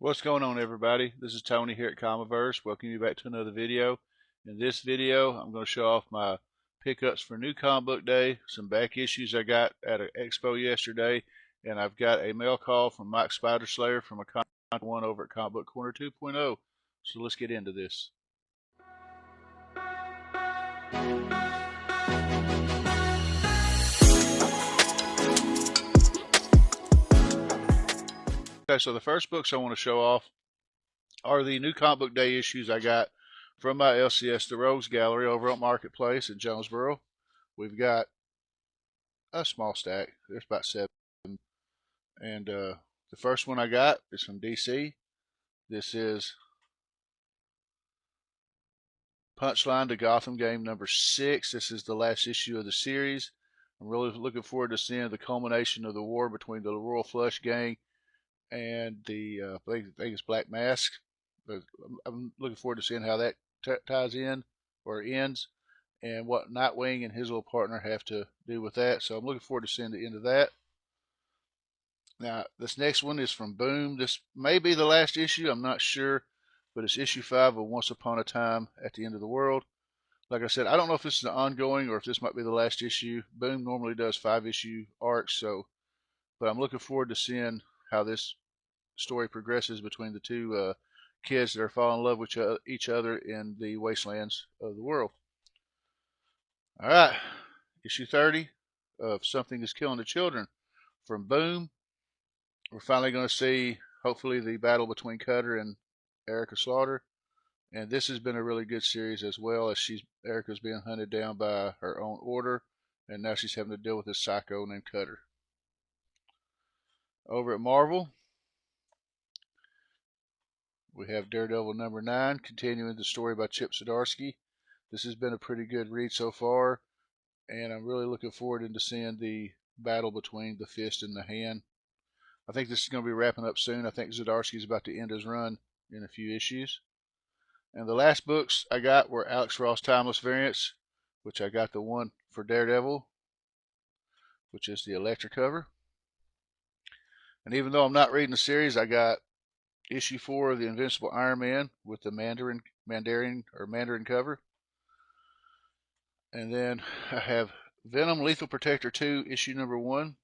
What's going on, everybody? This is Tony here at Comiverse. Welcome you back to another video. In this video, I'm going to show off my pickups for New Comic Book Day, some back issues I got at an expo yesterday, and I've got a mail call from Mike Spider-Slayer from a Comic One over at Comic Book Corner 2.0. So let's get into this. Okay, so the first books I want to show off are the New Comic Book Day issues I got from my LCS The Rogues Gallery over at Marketplace in Jonesboro. We've got a small stack. There's about 7. And the first one I got is from DC. This is Punchline to Gotham game number 6. This is the last issue of the series. I'm really looking forward to seeing the culmination of the war between the Royal Flush gang and the I think it's Black Mask. But I'm looking forward to seeing how that ties in or ends, and what Nightwing and his little partner have to do with that. So I'm looking forward to seeing the end of that. Now, this next one is from Boom. This may be the last issue. I'm not sure, but it's issue 5 of Once Upon a Time at the End of the World. Like I said, I don't know if this is an ongoing or if this might be the last issue. Boom normally does 5-issue arcs, but I'm looking forward to seeing how this story progresses between the two kids that are falling in love with each other in the wastelands of the world. All right, issue 30 of Something is Killing the Children from Boom. We're finally going to see, hopefully, the battle between Cutter and Erica Slaughter. And this has been a really good series as well, as Erica's being hunted down by her own order, and now she's having to deal with this psycho named Cutter. Over at Marvel, we have Daredevil number 9, continuing the story by Chip Zdarsky. This has been a pretty good read so far, and I'm really looking forward to seeing the battle between the fist and the hand. I think this is going to be wrapping up soon. I think Zdarsky's about to end his run in a few issues. And the last books I got were Alex Ross Timeless Variants, which I got the one for Daredevil, which is the Electra cover. And even though I'm not reading the series, I got issue 4 of the Invincible Iron Man with the Mandarin cover. And then I have Venom Lethal Protector 2, issue number 1,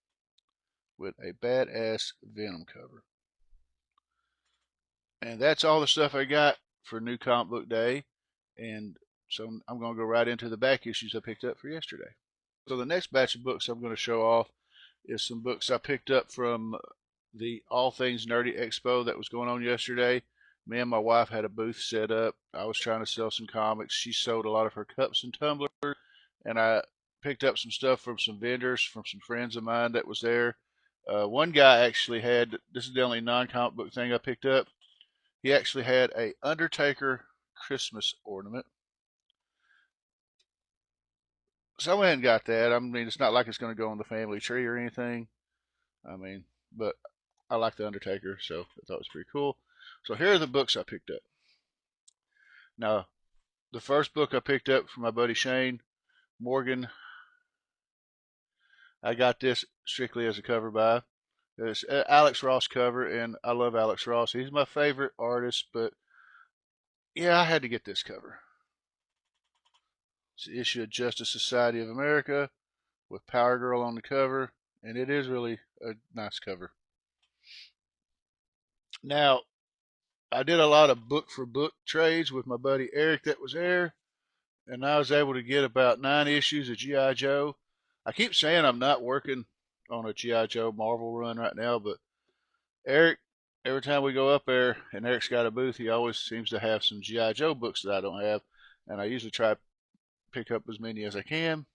with a badass Venom cover. And that's all the stuff I got for New Comic Book Day. And so I'm going to go right into the back issues I picked up for yesterday. So the next batch of books I'm going to show off is some books I picked up from the All Things Nerdy Expo that was going on yesterday. Me and my wife had a booth set up. I was trying to sell some comics. She sold a lot of her cups and tumblers, and I picked up some stuff from some vendors, from some friends of mine that was there. One guy actually had, this is the only non-comic book thing I picked up, he actually had a Undertaker Christmas ornament. So I went and got that. I mean, it's not like it's going to go on the family tree or anything. I mean, but I like the Undertaker, so I thought it was pretty cool. So here are the books I picked up. Now, the first book I picked up from my buddy Shane Morgan, I got this strictly as a cover buy. It's an Alex Ross cover, and I love Alex Ross. He's my favorite artist, but yeah, I had to get this cover. It's the issue of Justice Society of America with Power Girl on the cover, and it is really a nice cover. Now, I did a lot of book for book trades with my buddy Eric that was there, and I was able to get about 9 issues of G.I. Joe. I keep saying I'm not working on a G.I. Joe Marvel run right now, but Eric, every time we go up there and Eric's got a booth, he always seems to have some G.I. Joe books that I don't have, and I usually try to pick up as many as I can.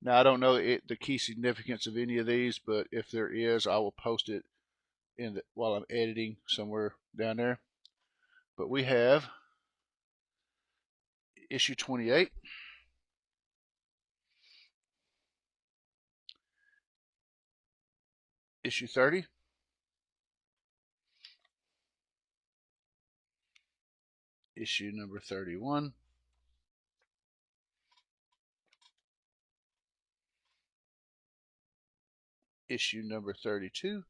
Now, I don't know the key significance of any of these, but if there is, I will post it while I'm editing somewhere down there. But we have issue 28, issue 30, issue number 31, issue number 32,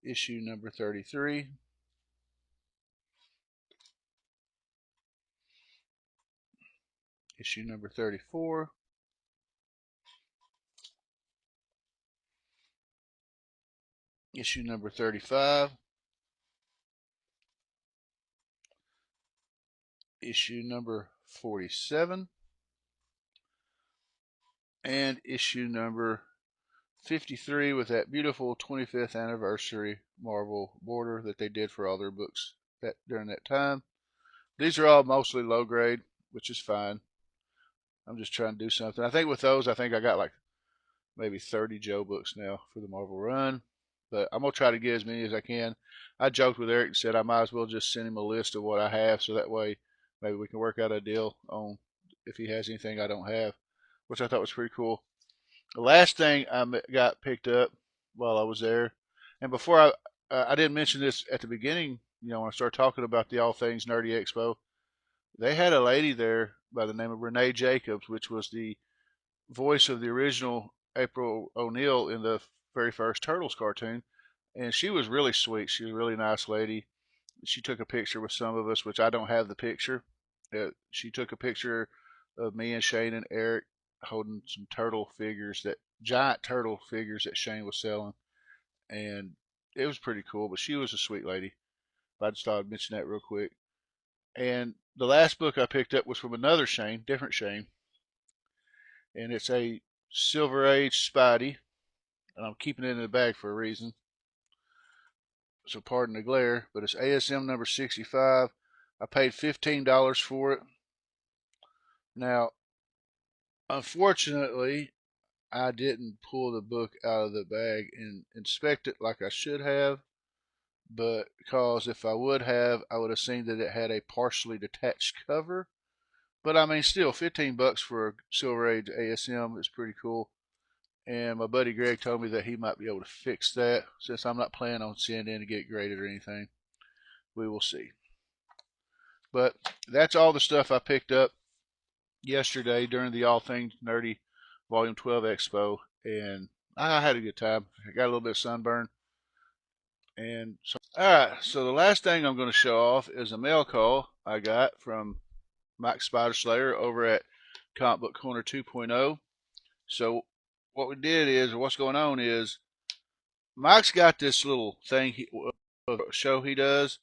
issue number 33, issue number 34, issue number 35, issue number 47, and issue number 53 with that beautiful 25th anniversary Marvel border that they did for all their books during that time. These are all mostly low grade, which is fine. I'm just trying to do something. I think with those, I think I got like maybe 30 Joe books now for the Marvel run. But I'm going to try to get as many as I can. I joked with Eric and said I might as well just send him a list of what I have so that way maybe we can work out a deal on if he has anything I don't have, which I thought was pretty cool. The last thing I got picked up while I was there, and before I didn't mention this at the beginning, when I started talking about the All Things Nerdy Expo, they had a lady there by the name of Renee Jacobs, which was the voice of the original April O'Neil in the very first Turtles cartoon, and she was really sweet. She was a really nice lady. She took a picture with some of us, which I don't have the picture. She took a picture of me and Shane and Eric holding some turtle figures, that giant turtle figures that Shane was selling, and it was pretty cool. But she was a sweet lady. I just thought I'd mention that real quick. And the last book I picked up was from another Shane, different Shane, and it's a Silver Age Spidey, and I'm keeping it in the bag for a reason. So pardon the glare, but it's ASM number 65. I paid $15 for it. Now, unfortunately, I didn't pull the book out of the bag and inspect it like I should have, but because if I would have, I would have seen that it had a partially detached cover. But I mean, still, 15 bucks for a Silver Age ASM is pretty cool. And my buddy Greg told me that he might be able to fix that since I'm not planning on sending in to get it graded or anything. We will see. But that's all the stuff I picked up yesterday during the All Things Nerdy Volume 12 Expo, and I had a good time. I got a little bit of sunburn. And so, all right, so the last thing I'm going to show off is a mail call I got from Mike Spider Slayer over at Comic Book Corner 2.0. So what we did is, or what's going on is, Mike's got this little thing, show he does,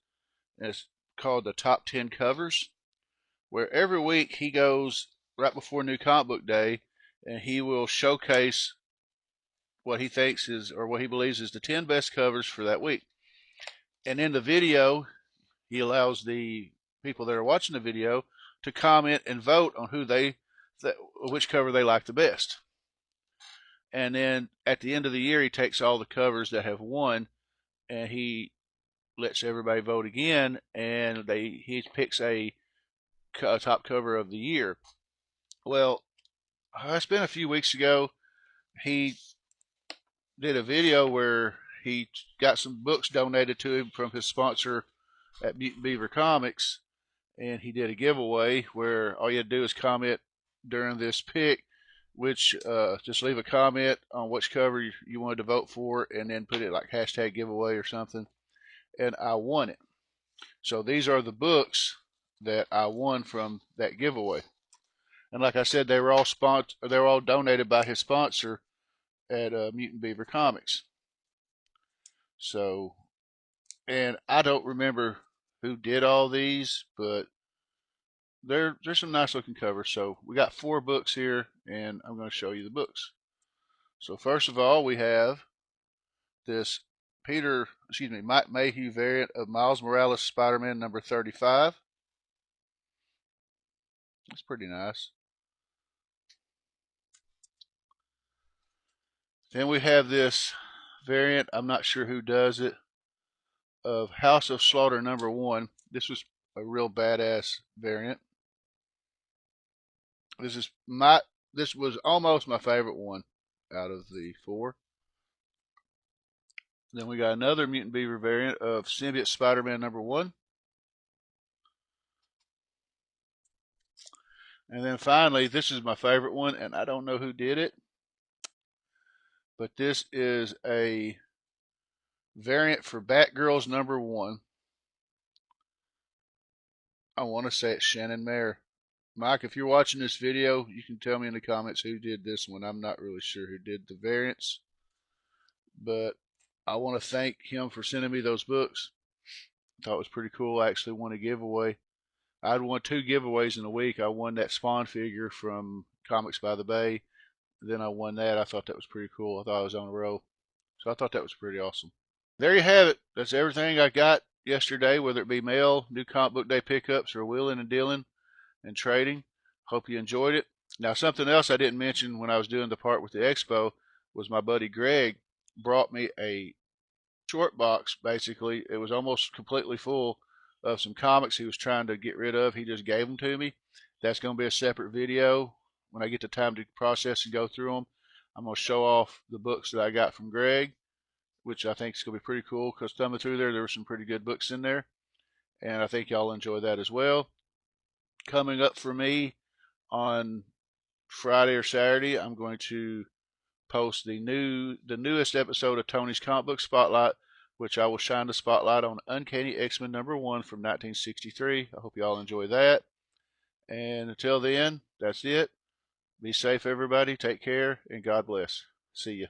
and it's called the Top 10 Covers, where every week he goes right before New Comic Book Day and he will showcase what he thinks is, or what he believes is, the 10 best covers for that week. And in the video, he allows the people that are watching the video to comment and vote on which cover they like the best. And then at the end of the year, he takes all the covers that have won and he lets everybody vote again, and he picks a top cover of the year. Well, it's been a few weeks ago. He did a video where he got some books donated to him from his sponsor at Mutant Beaver Comics, and he did a giveaway where all you had to do is comment during this pick, just leave a comment on which cover you wanted to vote for, and then put it like hashtag giveaway or something, and I won it. So these are the books that I won from that giveaway. And like I said, they were all donated by his sponsor at Mutant Beaver Comics. So, and I don't remember who did all these, but there's some nice looking covers. So we got 4 books here, and I'm going to show you the books. So first of all, we have this Mike Mayhew variant of Miles Morales Spider-Man number 35. It's pretty nice. Then we have this variant, I'm not sure who does it, of House of Slaughter number 1. This was a real badass variant. This was almost my favorite one out of the 4. Then we got another Mutant Beaver variant of Symbiote Spider-Man number 1. And then finally, this is my favorite one, and I don't know who did it, but this is a variant for Batgirls #1. I want to say it's Shannon Mayer. Mike, if you're watching this video, you can tell me in the comments who did this one. I'm not really sure who did the variants, but I want to thank him for sending me those books. I thought it was pretty cool. I actually won a giveaway. I'd won 2 giveaways in a week. I won that Spawn figure from Comics by the Bay. Then I won that. I thought that was pretty cool. I thought I was on a roll. So I thought that was pretty awesome. There you have it. That's everything I got yesterday, whether it be mail, new comic book day pickups, or wheeling and dealing and trading. Hope you enjoyed it. Now, something else I didn't mention when I was doing the part with the expo was my buddy Greg brought me a short box. Basically, it was almost completely full of some comics he was trying to get rid of. He just gave them to me. That's going to be a separate video when I get the time to process and go through them. I'm going to show off the books that I got from Greg, which I think is going to be pretty cool because thumbing through there were some pretty good books in there, and I think y'all enjoy that as well. Coming up for me on Friday or Saturday, I'm going to post the newest episode of Tony's Comic Book Spotlight, which I will shine the spotlight on Uncanny X-Men #1 from 1963. I hope y'all enjoy that. And until then, that's it. Be safe, everybody. Take care, and God bless. See ya.